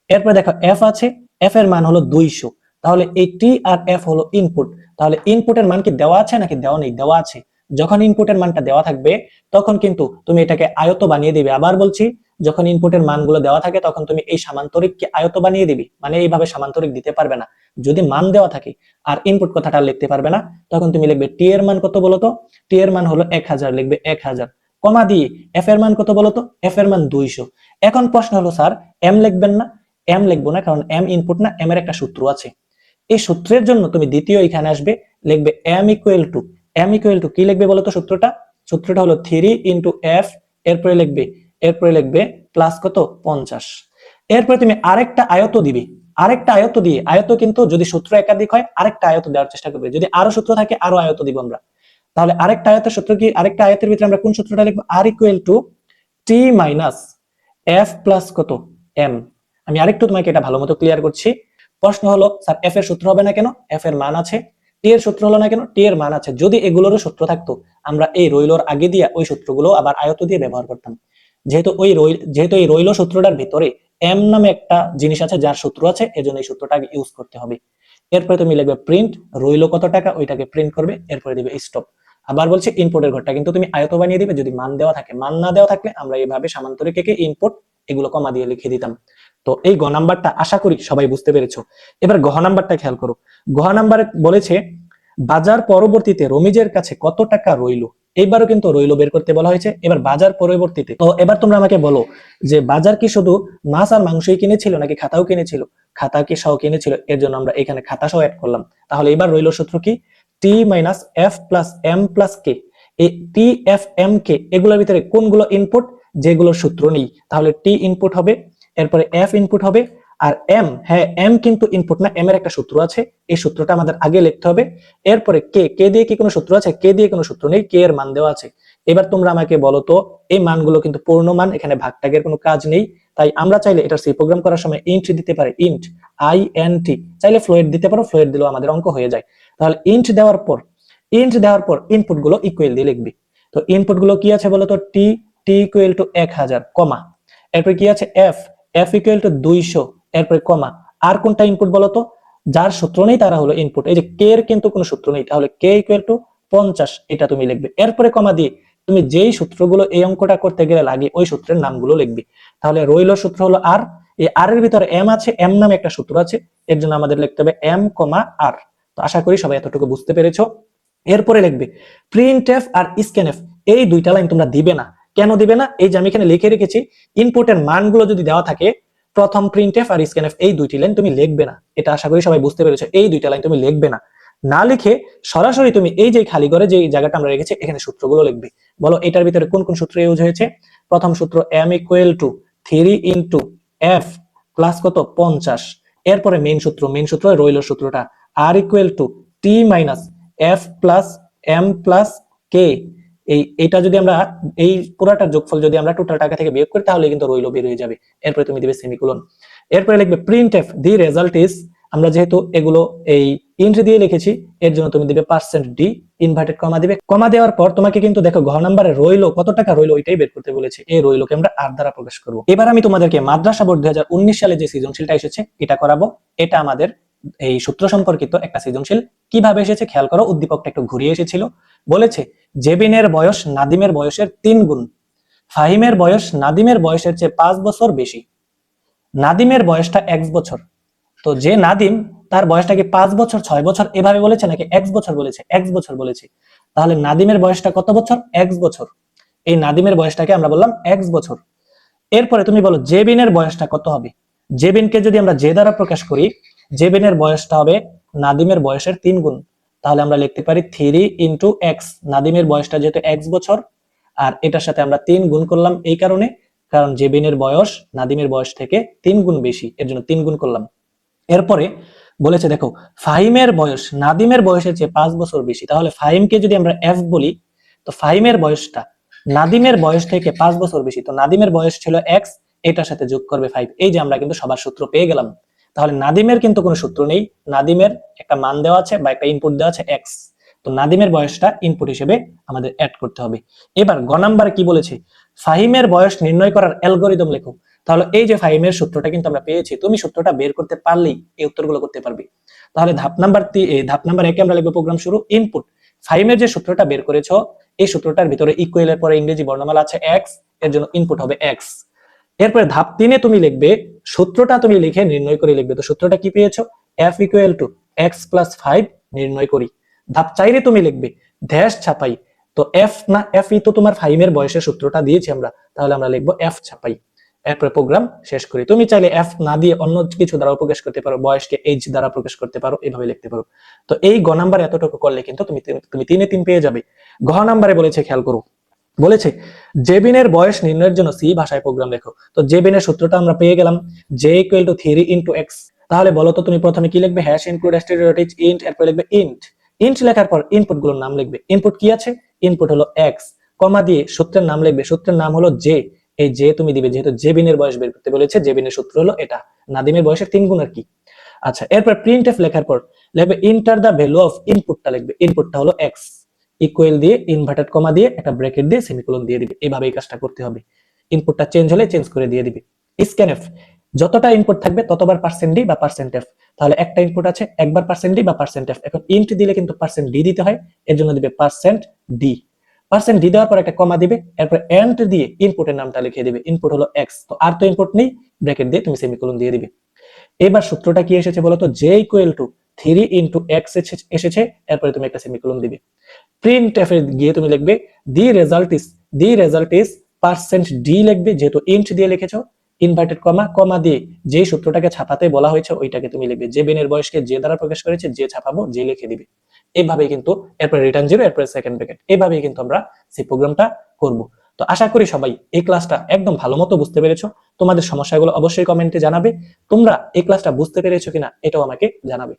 [SPEAKER 1] এরপরে দেখো এফ আছে, এফ এর মান হলো 200। তাহলে এই টি আর এফ হলো ইনপুট। তাহলে ইনপুটের মান কি দেওয়া আছে নাকি দেওয়া নেই? দেওয়া আছে। যখন ইনপুটের মানটা দেওয়া থাকবে তখন কিন্তু তুমি এটাকে আয়ত বানিয়ে দিবে। আবার বলছি, যখন ইনপুটের মানগুলো দেওয়া থাকে তখন তুমি এই সামান্তরিককে আয়ত বানিয়ে দিবি, মানে এইভাবে সামান্তরিক দিতে পারবে না। যদি মান দেওয়া থাকে আর ইনপুট কথাটা লিখতে পারবে না, তখন তুমি লিখবে টি এর মান কত বলতো? টি এর মান হলো 1000, লিখবে 1000 কমা দিয়ে এফ এর মান কত বলতো? এফ এর মান 200। এখন প্রশ্ন হলো স্যার এম লিখবেন না? এম লিখবো না, কারণ এম ইনপুট না, এম এর একটা সূত্র আছে। এই সূত্রের জন্য তুমি দ্বিতীয় এখানে আসবে, লিখবে এম ইকুয়াল টু কি লিখবে বলতো? সূত্রটা হলো 3 ইন্টু এফ, এরপরে লিখবে প্লাস কত? 50। এরপরে তুমি আরেকটা আয়ত দিবে, আরেকটা আয়ত দিয়ে, আয়ত কিন্তু যদি সূত্র একাধিক হয় আরেকটা আয়ত দেওয়ার চেষ্টা করবে, যদি আরো সূত্র থাকে আরো আয়ত দিব আমরা। তাহলে আরেকটা আয়তের সূত্র কি, আরেকটা আয়তের ভিতরে আমরা কোন সূত্রটা লিখবো, R equal to T minus F plus কত এম। আমি আরেকটু তোমাকে এটা ভালো মতো ক্লিয়ার করছি। প্রশ্ন হলো স্যার এফ এর সূত্র হবে না কেন, এফ এর মান আছে। টি এর সূত্র হলো না কেন, টি এর মান আছে। যদি এগুলোরও সূত্র থাকতো আমরা এই রইলোর আগে দিয়ে ওই সূত্রগুলো আবার আয়ত দিয়ে ব্যবহার করতাম। যেহেতু এই রইল সূত্রটার ভিতরে এম নামে একটা জিনিস আছে যার সূত্র আছে, এজন্য এই সূত্রটা আগে ইউজ করতে হবে। এরপরে তুমি লিখবে প্রিন্ট রইল কত টাকা, ওইটাকে প্রিন্ট করবে, এরপরে দিবে স্টপ। আবার বলছে ইনপুটের ঘরটা কিন্তু তুমি আয়ত বানিয়ে দিবে যদি মান দেওয়া থাকে, মান না দেওয়া থাকলে আমরা এইভাবে সামান্তরিক একে ইনপুট এগুলো কমা দিয়ে লিখে দিতাম। তো এই গ নাম্বারটা আশা করি সবাই বুঝতে পেরেছো। এবার গহ নাম্বারটা খেয়াল করো। গহ নাম্বারে বলেছে বাজার পরবর্তীতে রমিজের কাছে কত টাকা রইল। এইবারও কিন্তু রইল বের করতে বলা হয়েছে। এবার বাজার পরবর্তীতে, তো এবার তোমরা আমাকে বলো যে বাজার কি শুধু মাছ আর মাংসই কিনেছিল নাকি খাতাও কিনেছিল, খাতা কি সহ কিনেছিল, এর জন্য আমরা এখানে খাতা সহ অ্যাড করলাম। তাহলে এবার রইল সূত্র কি, T minus F plus M plus K. এই টি এফ এম কে এগুলোর ভিতরে কোনগুলো ইনপুট, যেগুলোর সূত্র নেই, তাহলে টি ইনপুট হবে, এরপরে এফ ইনপুট হবে, আর এম, হ্যাঁ এম কিন্তু ইনপুট না, এম এর একটা সূত্র আছে, এই সূত্রটা আমাদের আগে লিখতে হবে। এরপরে কে, কে দিয়ে কি কোনো সূত্র আছে, কে দিয়ে কোনো সূত্র নেই, কে এর মান দেওয়া আছে। এবার তোমরা আমাকে বলো তো এই মানগুলো কিন্তু পূর্ণ মান, এখানে ভাগটাগের কোনো কাজ নেই, তাই আমরা চাইলে এটা সি প্রোগ্রাম করার সময় ইন্ট দিতে পারি, ইন্ট আই এন টি, চাইলে ফ্লোয়েট দিতে পারো, ফ্লোয়েট দিলেও আমাদের অঙ্ক হয়ে যায়। তাহলে ইন্ট দেওয়ার পর ইনপুট গুলো ইকুয়াল দিয়ে লিখবি। তো ইনপুট গুলো কি আছে বলতো, টি, টি ইকুয়াল টু 1000 কমা, এরপর কি আছে এফ, এফ ইকুয়াল টু 200, এরপরে কমা। আর কোনটা ইনপুট বলতো, যার সূত্র নেই তারা হলো ইনপুট। এই যে কে এর কিন্তু কোনো সূত্র নেই, তাহলে কে ইকুয়াল টু 50, এটা তুমি লিখবে। এরপরে কমা দিয়ে তুমি যেই সূত্রগুলো এই অঙ্কটা করতে গেলে লাগে ওই সূত্রের নামগুলো লিখবি। তাহলে রইল সূত্র হলো আর, এই আর এর ভিতরে এম আছে, এম নামে একটা সূত্র আছে, এর জন্য আমাদের লিখতে হবে এম কমা আর। তো আশা করি সবাই এতটুকু বুঝতে পেরেছো। এরপরে লিখবে প্রিন্টএফ আর স্ক্যানএফ, এই দুইটা লাইন তোমরা দিবে না। কেন দিবে না, এই যে আমি এখানে লিখে রেখেছি ইনপুটের মানগুলো যদি দেওয়া থাকে, প্রথম প্রিন্টএফ আর স্ক্যানএফ এই দুইটি লাইন তুমি লিখবে না। এটা আশা করি সবাই বুঝতে পেরেছো, এই দুইটা লাইন তুমি লিখবে না। না লিখে সরাসরি তুমি এই যে খালি করে যে জায়গাটা আমরা রেখেছি এখানে সূত্রগুলো লিখবে। বলো এটার ভিতরে কোন কোন সূত্র ইউজ হয়েছে। প্রথম সূত্র M equal to 3 into F plus কত 50। এরপরে মেইন সূত্র রইল সূত্রটা R equal to T minus F plus M plus K. এইটা যদি আমরা এই পুরাটার যোগফল যদি আমরা টোটাল টাকা থেকে বিয়োগ করি তাহলে কিন্তু রইল বের হয়ে যাবে। এরপরে তুমি দিবে সেমিকোলন। এরপরে লিখবে প্রিন্টএফ দি রেজাল্ট ইজ, আমরা যেহেতু এগুলো এই ইন্ট দিয়ে লিখেছি এর জন্য তুমি দিবে পার্সেন্ট ডি, ইনভার্টেড কমা দিবে। কমা দেওয়ার পর তোমাকে কিন্তু দেখো ঘ নম্বরে রইল কত টাকা রইল ওইটাই বের করতে বলেছে। এই রইলকে আমরা আর দ্বারা প্রকাশ করব। এবার আমি তোমাদেরকে মাদ্রাসা বোর্ড 2019 সালে যে সৃজনশীলটা এসেছে এটা করাবো। এটা আমাদের এই সূত্র সম্পর্কিত একটা সৃজনশীল। কিভাবে এসেছে খেয়াল করো, উদ্দীপকটা একটু ঘুরিয়ে এসেছিল। বলেছে জেবিনের বয়স নাদিমের বয়সের 3 গুণ, ফাহিমের বয়স নাদিমের বয়সের চেয়ে 5 বছর বেশি। নাদিমের বয়সটা x বছর, তো যে নাদিম তার বয়সটা কি 5 বছর 6 বছর এভাবে বলেছে নাকি x বছর বলেছে, x বছর বলেছে। তাহলে নাদিমের বয়সটা কত বছর, x বছর। এই নাদিমের বয়সটাকে আমরা বললাম x বছর। এরপরে তুমি বলো জেবিনের বয়সটা কত হবে। জেবিনকে যদি আমরা জে দ্বারা প্রকাশ করি, জেবিনের বয়সটা হবে নাদিমের বয়সের 3 গুণ। তাহলে আমরা লিখতে পারি 3 ইনটু x, নাদিমের বয়সটা যেহেতু x বছর আর এটার সাথে আমরা 3 গুণ করলাম এই কারণে, কারণ জেবিনের বয়স নাদিমের বয়স থেকে 3 গুণ বেশি, এর জন্য 3 গুণ করলাম। এরপরে বলেছে দেখো ফাহিমের বয়স নাদিমের বয়সের চেয়ে 5 বছর বেশি। তাহলে ফাহিমকে যদি আমরা এফ বলি, তো ফাহিমের বয়সটা নাদিমের বয়স থেকে 5 বছর বেশি, তো নাদিমের বয়স ছিল x, এটার সাথে যোগ করবে 5। এই যে আমরা কিন্তু সবার সূত্র পেয়ে গেলাম। তাহলে নাদিমের কিন্তু কোনো সূত্র নেই, নাদিমের একটা মান দেওয়া আছে বা একটা ইনপুট দেওয়া আছে x, তো নাদিমের বয়সটা ইনপুট হিসেবে আমাদের অ্যাড করতে হবে। এবার গ নাম্বারে কি বলেছে, ফাহিমের বয়স নির্ণয় করার অ্যালগরিদম লেখো। তাহলে এই যে ফাহিমের সূত্রটা কিন্তু আমরা পেয়েছি, তুমি সূত্রটা বের করতে পারলেই এই উত্তরগুলো করতে পারবে। তাহলে ধাপ নাম্বার 1 আমরা লিখবো প্রোগ্রাম শুরু ইনপুট। ফাহিমের যে সূত্রটা বের করেছো এই সূত্রটার ভিতরে ইকুয়াল এর পরে ইংরেজি বর্ণমালা আছে x, এর জন্য ইনপুট হবে x। এরপরে ধাপ 3 তুমি লিখবে সূত্রটা তুমি লিখে নির্ণয় করে লিখবে। তো সূত্রটা কি পেয়েছো, f equal to x plus 5 নির্ণয় করি। ধাপ 4 তুমি লিখবে ড্যাশ ছাপাই। তো f না f ই তো তোমার ফাহিমের বয়সের সূত্রটা দিয়েছি আমরা, তাহলে আমরা লিখবো f ছাপাই। এরপরে প্রোগ্রাম শেষ করি। তুমি চাইলে f না দিয়ে অন্য কিছু দ্বারা প্রকাশ করতে পারো, বয়সকে h দ্বারা প্রকাশ করতে পারো, এভাবে লিখতে পারো। তো এই গ নাম্বার এতটুকু করলে কিন্তু তুমি 3 এ 3 পেয়ে যাবে। ঘ নাম্বারে বলেছে খেয়াল করো, বলেছে জেবিনের বয়স নির্ণয়ের জন্য সি ভাষায় প্রোগ্রাম লেখো। তো জেবিনের সূত্রটা আমরা পেয়ে গেলাম, J equal to 3 into x. তাহলে বলো তো তুমি প্রথমে কি লিখবে, হ্যাশ ইনক্লুড অ্যাস্টেরিওটিক ইন্ট, এরপর লিখবে ইন্ট। ইন্ট লেখার পর ইনপুট গুলোর নাম লিখবে। ইনপুট কি আছে, ইনপুট হলো এক্স, কমা দিয়ে সূত্রের নাম লিখবে। সূত্রের নাম হলো জে, এই জে তুমি দিবে, যেহেতু জেবিনের বয়স বের করতে বলেছে। জেবিনের সূত্র হলো এটা, নাদিমের বয়সের 3 গুণ আর কি। আচ্ছা, এরপর প্রিন্টএফ লেখার পর লিখবে ইন্টার দা ভ্যালু অফ ইনপুটটা লিখবে। ইনপুটটা হলো এক্স, ইকুয়াল দিয়ে ইনভার্টেড কমা দিয়ে একটা ব্র্যাকেট দিয়ে সেমিকোলন দিয়ে দিবে। এইভাবে এই কাজটা করতে হবে। ইনপুটটা চেঞ্জ হলে চেঞ্জ করে দিয়ে দিবে। স্ক্যানএফ, যতটা ইনপুট থাকবে ততবার পার্সেন্ট ডি বা পার্সেন্ট এফ। তাহলে একটা ইনপুট আছে, একবার পার্সেন্ট ডি বা পার্সেন্ট এফ। এখন ইন্ট দিলে কিন্তু পার্সেন্ট ডি দিতে হয়, এর জন্য দিবে পার্সেন্ট ডি। পার্সেন্ট ডি দেওয়ার পর একটা কমা দিবে, এরপর এন্ড দিয়ে ইনপুটের নামটা লিখে দিবে। ইনপুট হলো এক্স, তো আর তো ইনপুট নেই, ব্র্যাকেট দিয়ে তুমি সেমিকোলন দিয়ে দিবে। এবার সূত্রটা কি এসেছে বলতো, J equal to 3 into x এসেছে, এরপরে তুমি একটা সেমিকোলন দিবে। প্রিন্টএফ এ গিয়ে তুমি লিখবে দি রেজাল্ট ইজ পার্সেন্ট ডি লিখবে, যেহেতু ইন্ট দিয়ে লিখেছো। ইনভার্টেড কমা, কমা দিয়ে যে সূত্রটাকে ছাপাতে বলা হয়েছে ওইটাকে তুমি লিখবে। যে বিনের বয়সকে যে দ্বারা প্রকাশ করেছে, যে ছাপাবো যে লিখে দিবে। এইভাবেই কিন্তু এরপর রিটার্ন জিরো, এরপর সেকেন্ড ব্র্যাকেট। এইভাবেই কিন্তু আমরা সেই প্রোগ্রামটা করব। তো আশা করি সবাই এই ক্লাসটা একদম ভালো মতো বুঝতে পেরেছো। তোমাদের সমস্যাগুলো অবশ্যই কমেন্টে জানাবে। তোমরা এই ক্লাসটা বুঝতে পেরেছো কিনা এটাও আমাকে জানাবে।